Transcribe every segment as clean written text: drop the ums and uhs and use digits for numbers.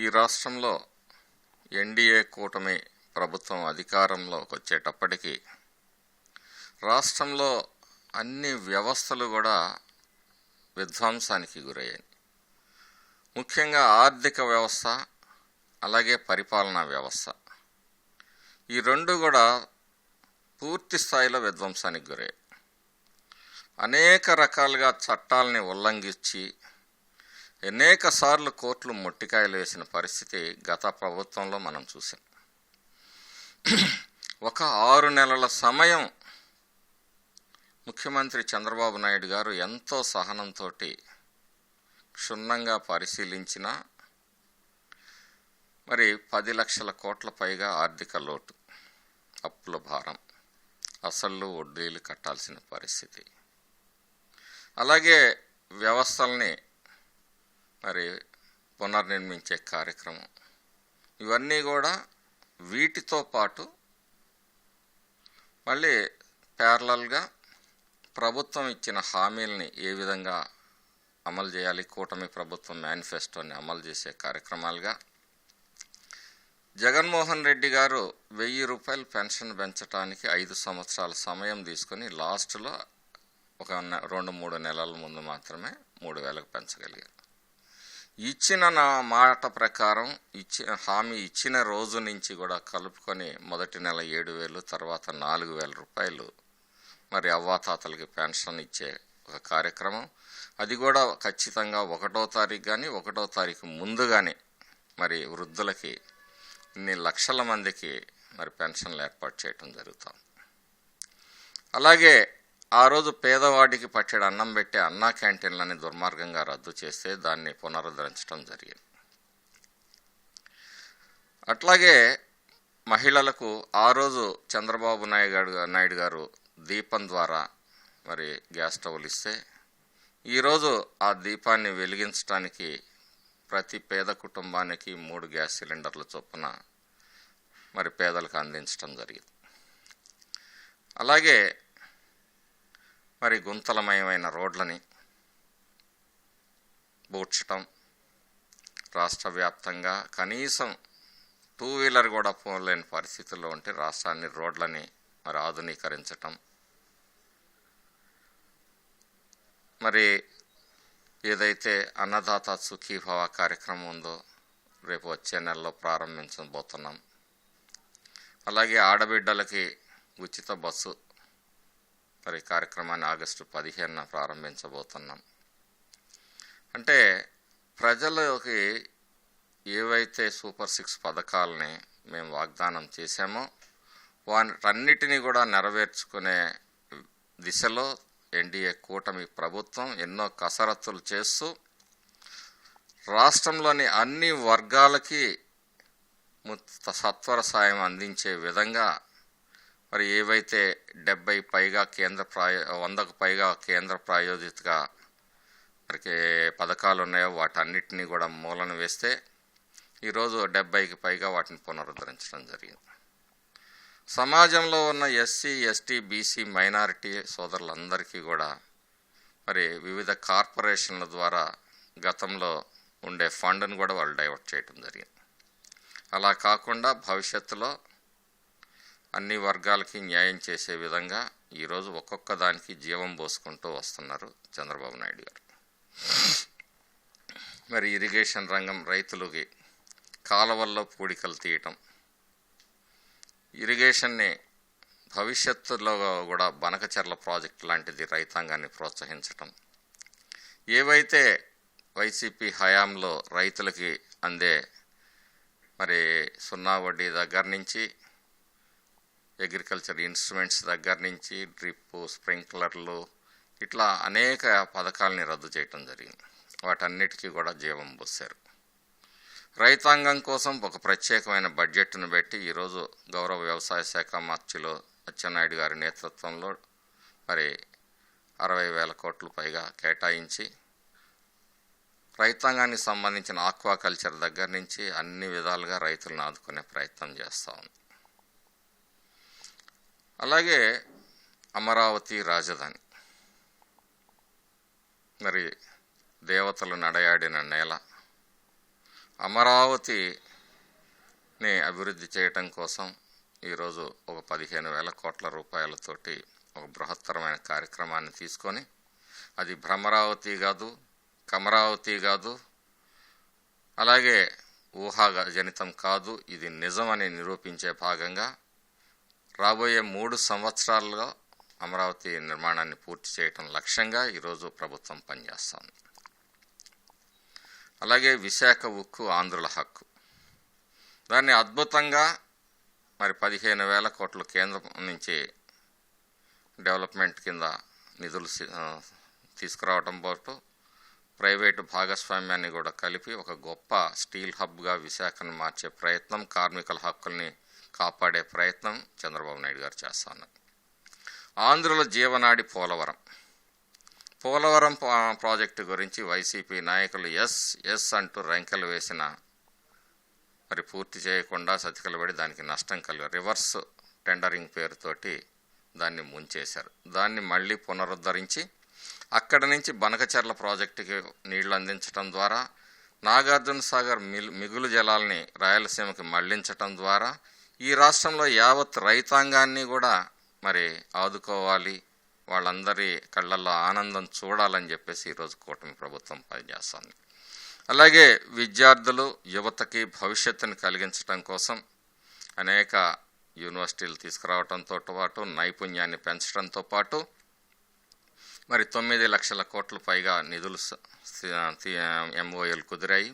ఈ రాష్ట్రంలో ఎన్డీఏ కూటమి ప్రభుత్వం అధికారంలోకి వచ్చేటప్పటికి రాష్ట్రంలో అన్ని వ్యవస్థలు కూడా విధ్వంసానికి గురయ్యాయి. ముఖ్యంగా ఆర్థిక వ్యవస్థ అలాగే పరిపాలనా వ్యవస్థ, ఈ రెండు కూడా పూర్తి స్థాయిలో విధ్వంసానికి గురయ్యాయి. అనేక రకాలుగా చట్టాలని ఉల్లంఘించి అనేక సార్లు కోర్టులు మొట్టికాయలు వేసిన పరిస్థితి గత ప్రభుత్వంలో మనం చూసాం. ఒక 6 నెలల సమయం ముఖ్యమంత్రి చంద్రబాబు నాయుడు గారు ఎంతో సహనంతో క్షుణ్ణంగా పరిశీలించిన మరి 10 లక్షల కోట్ల పైగా ఆర్థిక లోటు, అప్పుల భారం, అసలు వడ్డీలు కట్టాల్సిన పరిస్థితి, అలాగే వ్యవస్థల్ని మరి పునర్నిర్మించే కార్యక్రమం, ఇవన్నీ కూడా వీటితో పాటు మళ్ళీ ప్యారలల్గా ప్రభుత్వం ఇచ్చిన హామీలని ఏ విధంగా అమలు చేయాలి, కూటమి ప్రభుత్వం మేనిఫెస్టోని అమలు చేసే కార్యక్రమాలుగా జగన్మోహన్ రెడ్డి గారు 1000 రూపాయలు పెన్షన్ పెంచడానికి 5 సంవత్సరాల సమయం తీసుకొని లాస్ట్లో ఒక 2-3 నెలల ముందు మాత్రమే 3000కు పెంచగలిగారు. ఇచ్చిన నా మాట ప్రకారం హామీ ఇచ్చిన రోజు నుంచి కూడా కలుపుకొని మొదటి నెల 7,000, తర్వాత 4,000 రూపాయలు మరి అవ్వాతాతలకి పెన్షన్ ఇచ్చే ఒక కార్యక్రమం. అది కూడా ఖచ్చితంగా 1వ తారీఖు కానీ 1వ తారీఖు ముందు కానీ మరి వృద్ధులకి ఇన్ని లక్షల మందికి మరి పెన్షన్లు ఏర్పాటు చేయటం జరుగుతుంది. అలాగే ఆ రోజు పేదవాడికి పట్టెడు అన్నం పెట్టే అన్నా క్యాంటీన్లని దుర్మార్గంగా రద్దు చేస్తే దాన్ని పునరుద్ధరించడం జరిగింది. అట్లాగే మహిళలకు ఆ రోజు చంద్రబాబు నాయుడు గారు దీపం ద్వారా మరి గ్యాస్ స్టవ్లు ఇస్తే ఈరోజు ఆ దీపాన్ని వెలిగించడానికి ప్రతి పేద కుటుంబానికి 3 గ్యాస్ సిలిండర్ల చొప్పున మరి పేదలకు అందించడం జరిగింది. అలాగే మరి గుంతలమయమైన రోడ్లని పూడ్చటం, రాష్ట్ర వ్యాప్తంగా కనీసం 2 వీలర్ కూడా పోలేని పరిస్థితుల్లో ఉంటే రాష్ట్రాన్ని రోడ్లని మరి ఆధునీకరించటం, మరి ఏదైతే అన్నదాత సుఖీభవ కార్యక్రమం ఉందో రేపు వచ్చే నెలలో ప్రారంభించబోతున్నాం. అలాగే ఆడబిడ్డలకి ఉచిత బస్సు మరి కార్యక్రమాన్ని ఆగస్టు 15న ప్రారంభించబోతున్నాం. అంటే ప్రజలకి ఏవైతే సూపర్ 6 పథకాలని మేము వాగ్దానం చేశామో వాటన్నిటినీ కూడా నెరవేర్చుకునే దిశలో ఎన్డీఏ కూటమి ప్రభుత్వం ఎన్నో కసరత్తులు చేస్తూ రాష్ట్రంలోని అన్ని వర్గాలకి సత్వర సాయం అందించే విధంగా మరి ఏవైతే 70 పైగా 100కు పైగా కేంద్ర ప్రాయోజితగా మరి పథకాలు ఉన్నాయో వాటన్నిటినీ కూడా మూలన వేస్తే ఈరోజు 70కి పైగా వాటిని పునరుద్ధరించడం జరిగింది. సమాజంలో ఉన్న ఎస్సీ, ఎస్టీ, బీసీ, మైనారిటీ సోదరులందరికీ కూడా మరి వివిధ కార్పొరేషన్ల ద్వారా గతంలో ఉండే ఫండ్ను కూడా వాళ్ళు డైవర్ట్ చేయడం జరిగింది. అలా కాకుండా భవిష్యత్తులో అన్ని వర్గాలకి న్యాయం చేసే విధంగా ఈరోజు ఒక్కొక్క దానికి జీవం పోసుకుంటూ వస్తున్నారు చంద్రబాబు నాయుడు గారు. మరి ఇరిగేషన్ రంగం, రైతులకి కాలువల్లో పూడికలు తీయటం, ఇరిగేషన్ని భవిష్యత్తులో కూడా బనకచెర్ల ప్రాజెక్టు లాంటిది రైతాంగాన్ని ప్రోత్సహించటం, ఏవైతే వైసీపీ హయాంలో రైతులకి అందే మరి 0 వడ్డీ దగ్గర నుంచి అగ్రికల్చర్ ఇన్స్ట్రుమెంట్స్ దగ్గర నుంచి డ్రిప్పు, స్ప్రింక్లర్లు, ఇట్లా అనేక పథకాలని రద్దు చేయటం జరిగింది. వాటన్నిటికీ కూడా జీవం పోశారు. రైతాంగం కోసం ఒక ప్రత్యేకమైన బడ్జెట్ను పెట్టి ఈరోజు గౌరవ వ్యవసాయ శాఖ మంత్రిలో అచ్చెన్నాయుడు గారి నేతృత్వంలో మరి 60,000 కోట్ల పైగా కేటాయించి రైతాంగానికి సంబంధించిన ఆక్వాకల్చర్ దగ్గర నుంచి అన్ని విధాలుగా రైతులను ఆదుకునే ప్రయత్నం చేస్తూ ఉంది. అలాగే అమరావతి రాజధాని మరి దేవతలు నడయాడిన నేల, అమరావతిని అభివృద్ధి చేయటం కోసం ఈరోజు ఒక 15,000 కోట్ల రూపాయలతోటి ఒక బృహత్తరమైన కార్యక్రమాన్ని తీసుకొని, అది భ్రమరావతి కాదు, కమరావతి కాదు, అలాగే ఊహాజనితం కాదు, ఇది నిజమని నిరూపించే భాగంగా రాబోయే 3 సంవత్సరాల్లో అమరావతి నిర్మాణాన్ని పూర్తి చేయటం లక్ష్యంగా ఈరోజు ప్రభుత్వం పనిచేస్తుంది. అలాగే విశాఖ ఉక్కు ఆంధ్రుల హక్కు, దాన్ని అద్భుతంగా మరి 15,000 కోట్లు కేంద్రం నుంచి డెవలప్మెంట్ కింద నిధులు తీసుకురావడం పాటు ప్రైవేటు భాగస్వామ్యాన్ని కూడా కలిపి ఒక గొప్ప స్టీల్ హబ్గా విశాఖను మార్చే ప్రయత్నం, కార్మికుల హక్కుల్ని కాపాడే ప్రయత్నం చంద్రబాబు నాయుడు గారు చేస్తున్నారు. ఆంధ్రుల జీవనాడి పోలవరం ప్రాజెక్టు గురించి వైసీపీ నాయకులు ఎస్ అంటూ రంకెలు వేసిన మరి పూర్తి చేయకుండా సతికిలబడి దానికి నష్టం కలిగారు. రివర్స్ టెండరింగ్ పేరుతోటి దాన్ని ముంచేశారు. దాన్ని మళ్ళీ పునరుద్ధరించి అక్కడి నుంచి బనకచెర్ల ప్రాజెక్టుకి నీళ్లు అందించడం ద్వారా, నాగార్జున సాగర్ మిగులు జలాల్ని రాయలసీమకి మళ్లించటం ద్వారా ఈ రాష్ట్రంలో యావత్ రైతాంగాన్ని కూడా మరి ఆదుకోవాలి, వాళ్ళందరి కళ్ళల్లో ఆనందం చూడాలని చెప్పేసి ఈరోజు కూటమి ప్రభుత్వం పనిచేస్తుంది. అలాగే విద్యార్థులు, యువతకి భవిష్యత్తును కలిగించడం కోసం అనేక యూనివర్సిటీలు తీసుకురావడంతో పాటు నైపుణ్యాన్ని పెంచడంతో పాటు మరి 9 లక్షల కోట్ల పైగా నిధులు MOUలు కుదిరాయి.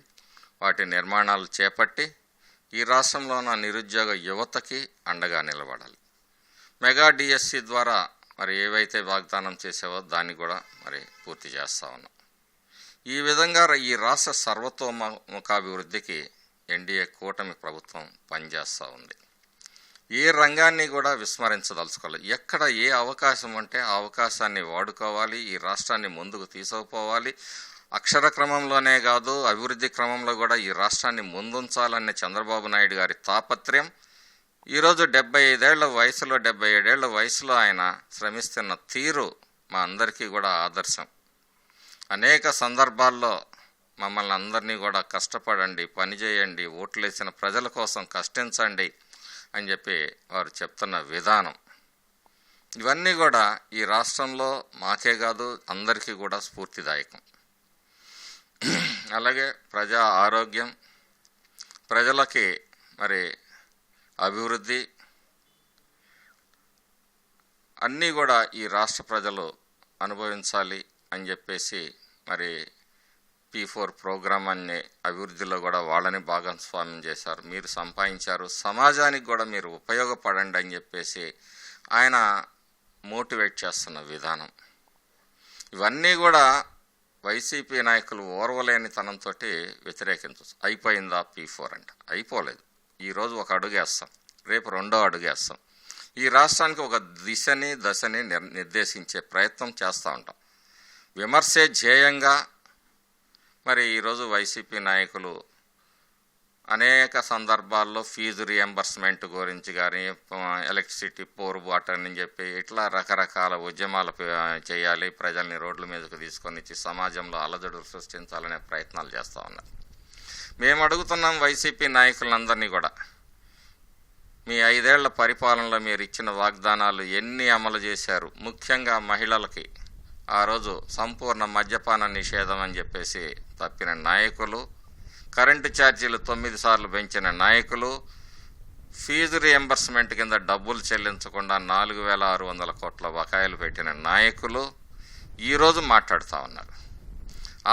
వాటి నిర్మాణాలు చేపట్టి ఈ రాష్ట్రంలో ఉన్న నిరుద్యోగ యువతకి అండగా నిలబడాలి. మెగా DSC ద్వారా మరి ఏవైతే వాగ్దానం చేసావో దాన్ని కూడా మరి పూర్తి చేస్తా ఉన్నాం. ఈ విధంగా ఈ రాష్ట్ర సర్వతోముఖాభివృద్ధికి ఎన్డీఏ కూటమి ప్రభుత్వం పనిచేస్తూ ఉంది. ఏ రంగాన్ని కూడా విస్మరించదలుచుకోవాలి. ఎక్కడ ఏ అవకాశం ఉంటే ఆ అవకాశాన్ని వాడుకోవాలి, ఈ రాష్ట్రాన్ని ముందుకు తీసుకుపోవాలి. అక్షర క్రమంలోనే కాదు, అభివృద్ధి క్రమంలో కూడా ఈ రాష్ట్రాన్ని ముందుంచాలనే చంద్రబాబు నాయుడు గారి తాపత్రయం ఈరోజు 77 ఏళ్ల వయసులో ఆయన శ్రమిస్తున్న తీరు మా అందరికీ కూడా ఆదర్శం. అనేక సందర్భాల్లో మమ్మల్ని అందరినీ కూడా కష్టపడండి, పనిచేయండి, ఓట్లేసిన ప్రజల కోసం కష్టించండి అని చెప్పి వారు చెప్తున్న విధానం, ఇవన్నీ కూడా ఈ రాష్ట్రంలో మాకే కాదు అందరికీ కూడా స్ఫూర్తిదాయకం. అలాగే ప్రజా ఆరోగ్యం, ప్రజలకి మరి అభివృద్ధి అన్నీ కూడా ఈ రాష్ట్ర ప్రజలు అనుభవించాలి అని చెప్పేసి మరి P4 ప్రోగ్రామ్ అన్ని అభివృద్ధిలో కూడా వాళ్ళని భాగస్వామ్యం చేశారు. మీరు సంపాదించారు, సమాజానికి కూడా మీరు ఉపయోగపడండి అని చెప్పేసి ఆయన మోటివేట్ చేస్తున్న విధానం, ఇవన్నీ కూడా వైసీపీ నాయకులు ఓర్వలేని తనంతో వ్యతిరేకించవచ్చు. అయిపోయిందా P4 అంట? అయిపోలేదు. ఈరోజు ఒక అడుగు వేస్తాం, రేపు 2వ అడుగు వేస్తాం. ఈ రాష్ట్రానికి ఒక దశని నిర్దేశించే ప్రయత్నం చేస్తూ ఉంటాం. విమర్శే ధ్యేయంగా మరి ఈరోజు వైసీపీ నాయకులు అనేక సందర్భాల్లో ఫీజు రియంబర్స్మెంట్ గురించి కానీ, ఎలక్ట్రిసిటీ పోరుబాటు అని చెప్పి ఇట్లా రకరకాల ఉద్యమాలు చేయాలి, ప్రజల్ని రోడ్ల మీదకు తీసుకొని ఇచ్చి సమాజంలో అలజడులు సృష్టించాలనే ప్రయత్నాలు చేస్తూ ఉన్నారు. మేము అడుగుతున్నాం వైసీపీ నాయకులందరినీ కూడా, మీ 5 ఏళ్ల పరిపాలనలో మీరు ఇచ్చిన వాగ్దానాలు ఎన్ని అమలు చేశారు? ముఖ్యంగా మహిళలకి ఆ రోజు సంపూర్ణ మద్యపాన నిషేధం అని చెప్పేసి తప్పిన నాయకులు, కరెంటు ఛార్జీలు 9 సార్లు పెంచిన నాయకులు, ఫీజు రియంబర్స్మెంట్ కింద డబ్బులు చెల్లించకుండా 4,600 కోట్ల బకాయిలు పెట్టిన నాయకులు ఈరోజు మాట్లాడుతూ ఉన్నారు.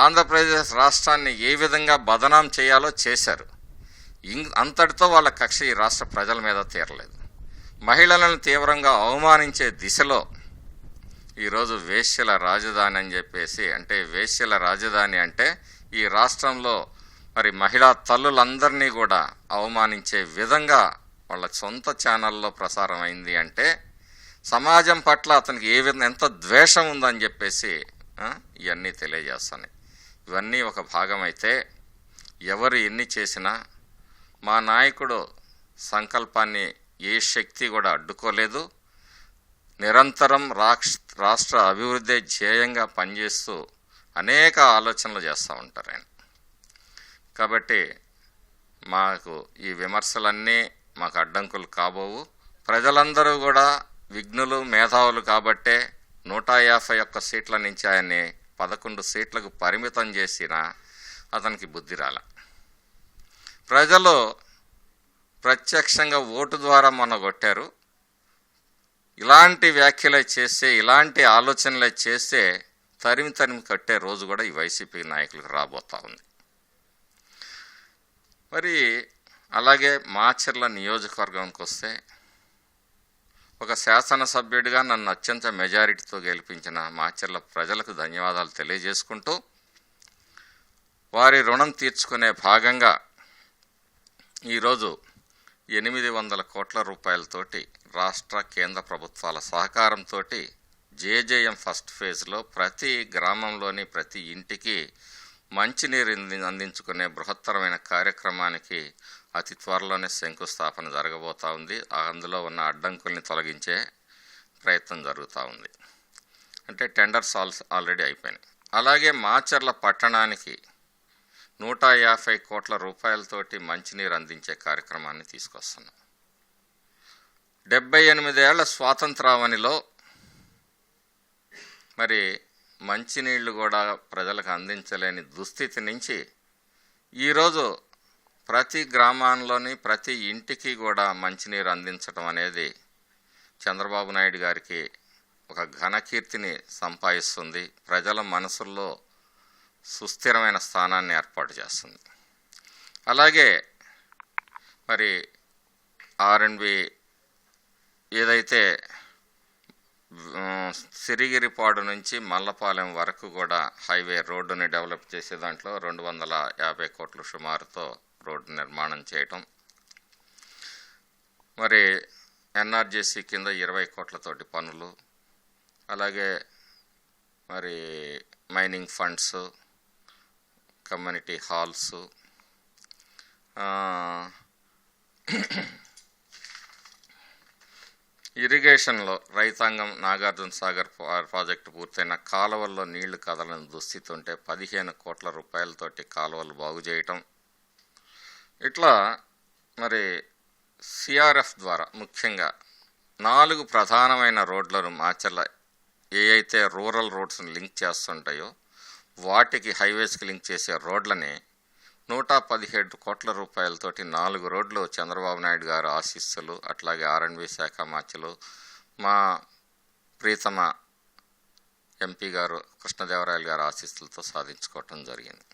ఆంధ్రప్రదేశ్ రాష్ట్రాన్ని ఏ విధంగా బదనాం చేయాలో చేశారు. అంతటితో వాళ్ళ కక్ష ఈ రాష్ట్ర ప్రజల మీద తీరలేదు. మహిళలను తీవ్రంగా అవమానించే దిశలో ఈరోజు వేశ్యల రాజధాని అని చెప్పేసి, అంటే వేశ్యల రాజధాని అంటే ఈ రాష్ట్రంలో మరి మహిళా తల్లులందరినీ కూడా అవమానించే విధంగా వాళ్ళ సొంత ఛానల్లో ప్రసారం అయింది. అంటే సమాజం పట్ల అతనికి ఏ విధంగా ఎంత ద్వేషం ఉందని చెప్పేసి ఇవన్నీ తెలియజేస్తున్నాయి. ఇవన్నీ ఒక భాగం అయితే, ఎవరు ఎన్ని చేసినా మా నాయకుడు సంకల్పాన్ని ఏ శక్తి కూడా అడ్డుకోలేదు. నిరంతరం రాష్ట్ర అభివృద్ధి ధ్యేయంగా పనిచేస్తూ అనేక ఆలోచనలు చేస్తూ ఉంటారు ఆయన. కాబట్టి మాకు ఈ విమర్శలన్నీ మాకు అడ్డంకులు కాబోవు. ప్రజలందరూ కూడా విఘ్నులు, మేధావులు కాబట్టే 151 సీట్ల నుంచి ఆయన్ని 11 సీట్లకు పరిమితం చేసిన అతనికి బుద్ధి రాల. ప్రజలు ప్రత్యక్షంగా ఓటు ద్వారా మొన్న కొట్టారు. ఇలాంటి వ్యాఖ్యలే చేస్తే, ఇలాంటి ఆలోచనలే చేస్తే తరిమి కట్టే రోజు కూడా ఈ వైసీపీ నాయకులకు రాబోతా ఉంది. మరి అలాగే మాచర్ల నియోజకవర్గానికి వస్తే, ఒక శాసనసభ్యుడిగా నన్ను అత్యంత మెజారిటీతో గెలిపించిన మాచర్ల ప్రజలకు ధన్యవాదాలు తెలియజేసుకుంటూ, వారి రుణం తీర్చుకునే భాగంగా ఈరోజు 800 కోట్ల రూపాయలతోటి రాష్ట్ర కేంద్ర ప్రభుత్వాల సహకారంతో జేజేఎం ఫస్ట్ ఫేజ్లో ప్రతి గ్రామంలోని ప్రతి ఇంటికి మంచినీరు అందించుకునే బృహత్తరమైన కార్యక్రమానికి అతి త్వరలోనే శంకుస్థాపన జరగబోతూ ఉంది. అందులో ఉన్న అడ్డంకుల్ని తొలగించే ప్రయత్నం జరుగుతూ ఉంది. అంటే టెండర్స్ ఆల్రెడీ అయిపోయినాయి. అలాగే మాచర్ల పట్టణానికి 150 కోట్ల రూపాయలతోటి మంచినీరు అందించే కార్యక్రమాన్ని తీసుకొస్తున్నాం. 78 ఏళ్ల స్వాతంత్రావనిలో మరి మంచినీళ్లు కూడా ప్రజలకు అందించలేని దుస్థితి నుంచి ఈరోజు ప్రతి గ్రామాల్లోని ప్రతి ఇంటికి కూడా మంచినీరు అందించడం అనేది చంద్రబాబు నాయుడు గారికి ఒక ఘనకీర్తిని సంపాదిస్తుంది. ప్రజల మనసుల్లో సుస్థిరమైన స్థానాన్ని ఏర్పాటు చేస్తుంది. అలాగే మరి ఆర్ఎండ్బి ఏదైతే సిరిగిరిపాడు నుంచి మల్లపాలెం వరకు కూడా హైవే రోడ్డుని డెవలప్ చేసే దాంట్లో 250 కోట్లు సుమారుతో రోడ్డు నిర్మాణం చేయటం, మరి ఎన్ఆర్జేసీ కింద 20 కోట్లతోటి పనులు, అలాగే మరి మైనింగ్ ఫండ్స్, కమ్యూనిటీ హాల్స్, ఇరిగేషన్లో రైతాంగం నాగార్జున సాగర్ ప్రాజెక్టు పూర్తయిన కాలువల్లో నీళ్లు కదలని దుస్థితి ఉంటే 15 కోట్ల రూపాయలతోటి కాలువలు బాగు చేయటం. ఇట్లా మరి సిఆర్ఎఫ్ ద్వారా ముఖ్యంగా 4 ప్రధానమైన రోడ్లను మాచర్ల ఏ అయితే రూరల్ రోడ్స్ని లింక్ చేస్తుంటాయో వాటికి హైవేస్కి లింక్ చేసే రోడ్లని 117 కోట్ల రూపాయలతోటి 4 రోడ్లు చంద్రబాబు నాయుడు గారు ఆశీస్సులు, అట్లాగే ఆర్ఎండ్బి శాఖ మార్చులు, మా ప్రీతమ ఎంపీ గారు కృష్ణదేవరాయలు గారు ఆశీస్సులతో సాధించుకోవటం జరిగింది.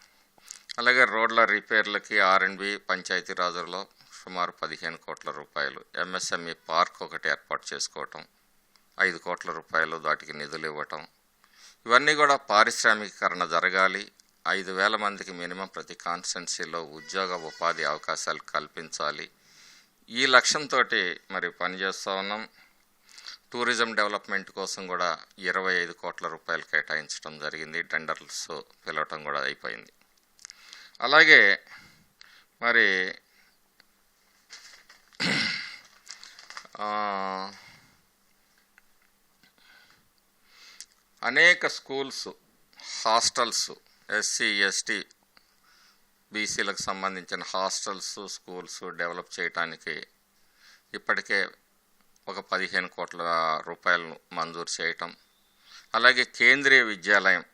అలాగే రోడ్ల రిపేర్లకి ఆర్ఎండ్బి పంచాయతీరాజులో సుమారు 15 కోట్ల రూపాయలు, ఎంఎస్ఎంఈ పార్క్ ఒకటి ఏర్పాటు చేసుకోవటం 5 కోట్ల రూపాయలు దాటికి నిధులు ఇవ్వటం. ఇవన్నీ కూడా పారిశ్రామికీకరణ జరగాలి, 5,000 మందికి మినిమం ప్రతి కాన్స్టిట్యున్సీలో ఉద్యోగ ఉపాధి అవకాశాలు కల్పించాలి. ఈ లక్ష్యంతో మరి పనిచేస్తూ ఉన్నాం. టూరిజం డెవలప్మెంట్ కోసం కూడా 25 కోట్ల రూపాయలు కేటాయించడం జరిగింది. టెండర్స్ పిలవటం కూడా అయిపోయింది. అలాగే మరి అనేక స్కూల్స్, హాస్టల్స్, ఎస్సీ ఎస్టీ బీసీలకు సంబంధించిన హాస్టల్స్, స్కూల్స్ డెవలప్ చేయడానికి ఇప్పటికే ఒక 15 కోట్ల రూపాయలను మంజూరు చేయటం, అలాగే కేంద్రీయ విద్యాలయం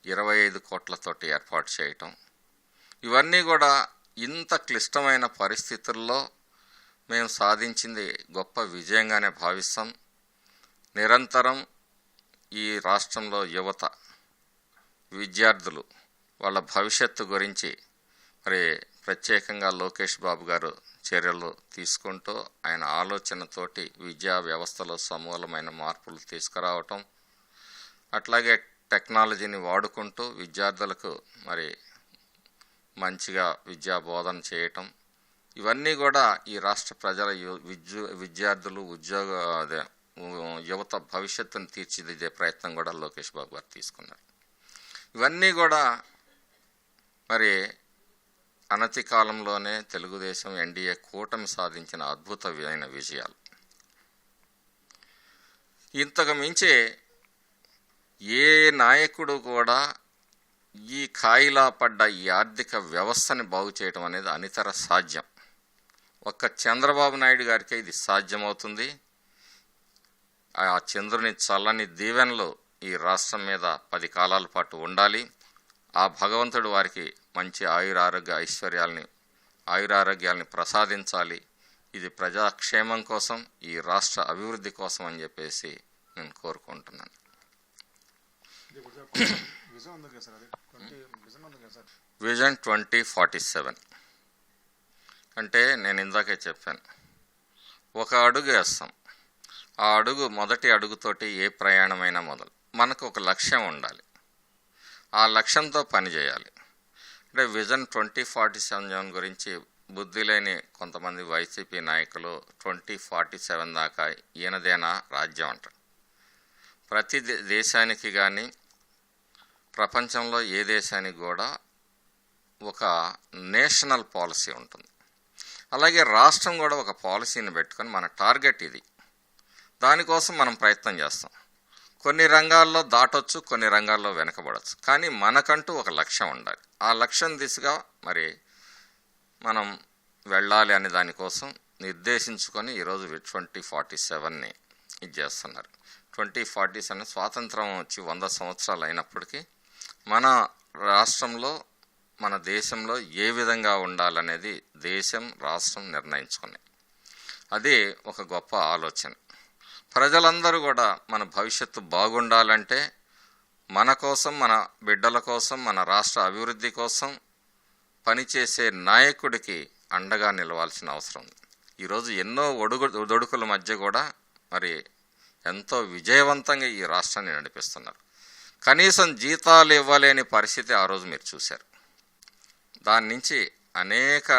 25 కోట్లతోటి ఏర్పాటు చేయటం. ఇవన్నీ కూడా ఇంత క్లిష్టమైన పరిస్థితుల్లో మేము సాధించింది గొప్ప విజయంగానే భావిస్తాం. నిరంతరం ఈ రాష్ట్రంలో యువత, విద్యార్థులు వాళ్ళ భవిష్యత్తు గురించి మరి ప్రత్యేకంగా లోకేష్ బాబు గారు చర్యలు తీసుకుంటూ ఆయన ఆలోచనతోటి విద్యా వ్యవస్థలో సమూలమైన మార్పులు తీసుకురావటం, అట్లాగే టెక్నాలజీని వాడుకుంటూ విద్యార్థులకు మరి మంచిగా విద్యా బోధన చేయటం, ఇవన్నీ కూడా ఈ రాష్ట్ర ప్రజల విద్యార్థులు యువత భవిష్యత్తును తీర్చిదిద్దే ప్రయత్నం కూడా లోకేష్ బాబు గారు తీసుకున్నారు. ఇవన్నీ కూడా మరి అనతి కాలంలోనే తెలుగుదేశం ఎన్డీఏ కూటమి సాధించిన అద్భుతమైన విజయాలు. ఇంతకు మించి ఏ నాయకుడు కూడా ఈ కాయిలా పడ్డ ఈ ఆర్థిక వ్యవస్థని బాగు చేయడం అనేది అనితర సాధ్యం. ఒక్క చంద్రబాబు నాయుడు గారికే ఇది సాధ్యమవుతుంది. ఆ చంద్రుని చల్లని దీవెనలు ఈ రాష్ట్రం మీద 10 కాలాల పాటు ఉండాలి. ఆ భగవంతుడు వారికి మంచి ఆయురారోగ్యాల్ని ప్రసాదించాలి. ఇది ప్రజాక్షేమం కోసం, ఈ రాష్ట్ర అభివృద్ధి కోసం అని చెప్పేసి నేను కోరుకుంటున్నాను. విజన్ 2047 అంటే నేను ఇందాకే చెప్పాను, ఒక అడుగు వేస్తాం. ఆ అడుగు మొదటి అడుగుతోటి ఏ ప్రయాణమైనా మొదలు. మనకు ఒక లక్ష్యం ఉండాలి, ఆ లక్ష్యంతో పనిచేయాలి. అంటే విజన్ 2047 గురించి బుద్ధి లేని కొంతమంది వైసీపీ నాయకులు 2047 దాకా ఈయనదేనా రాజ్యం అంటారు. ప్రతి దేశానికి కానీ ప్రపంచంలో ఏ దేశానికి కూడా ఒక నేషనల్ పాలసీ ఉంటుంది. అలాగే రాష్ట్రం కూడా ఒక పాలసీని పెట్టుకొని మన టార్గెట్ ఇది, దానికోసం మనం ప్రయత్నం చేస్తాం. కొన్ని రంగాల్లో దాటొచ్చు, కొన్ని రంగాల్లో వెనకబడవచ్చు, కానీ మనకంటూ ఒక లక్ష్యం ఉండాలి. ఆ లక్ష్యం దిశగా మరి మనం వెళ్ళాలి అనే దానికోసం నిర్దేశించుకొని ఈరోజు 2047ని ఇది చేస్తున్నారు. 2047 స్వాతంత్రం వచ్చి 100 సంవత్సరాలు అయినప్పటికీ మన రాష్ట్రంలో, మన దేశంలో ఏ విధంగా ఉండాలనేది దేశం, రాష్ట్రం నిర్ణయించుకున్నాయి. అది ఒక గొప్ప ఆలోచన. ప్రజలందరూ కూడా మన భవిష్యత్తు బాగుండాలంటే మన కోసం, మన బిడ్డల కోసం, మన రాష్ట్ర అభివృద్ధి కోసం పనిచేసే నాయకుడికి అండగా నిలవాల్సిన అవసరం ఉంది. ఈరోజు ఎన్నో ఒడుకుల మధ్య కూడా మరి ఎంతో విజయవంతంగా ఈ రాష్ట్రాన్ని నడిపిస్తున్నారు. కనీసం జీతాలు ఇవ్వలేని పరిస్థితి ఆ రోజు మీరు చూశారు. దాని నుంచి అనేక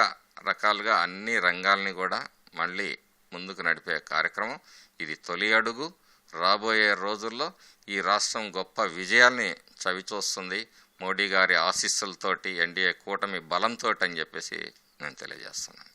రకాలుగా అన్ని రంగాల్ని కూడా మళ్ళీ ముందుకు నడిపే కార్యక్రమం ఇది. తొలి అడుగు. రాబోయే రోజుల్లో ఈ రాష్ట్రం గొప్ప విజయాల్ని చవిచూస్తుంది మోడీ గారి ఆశీస్సులతోటి, ఎన్డీఏ కూటమి బలంతో అని చెప్పేసి నేను తెలియజేస్తున్నాను.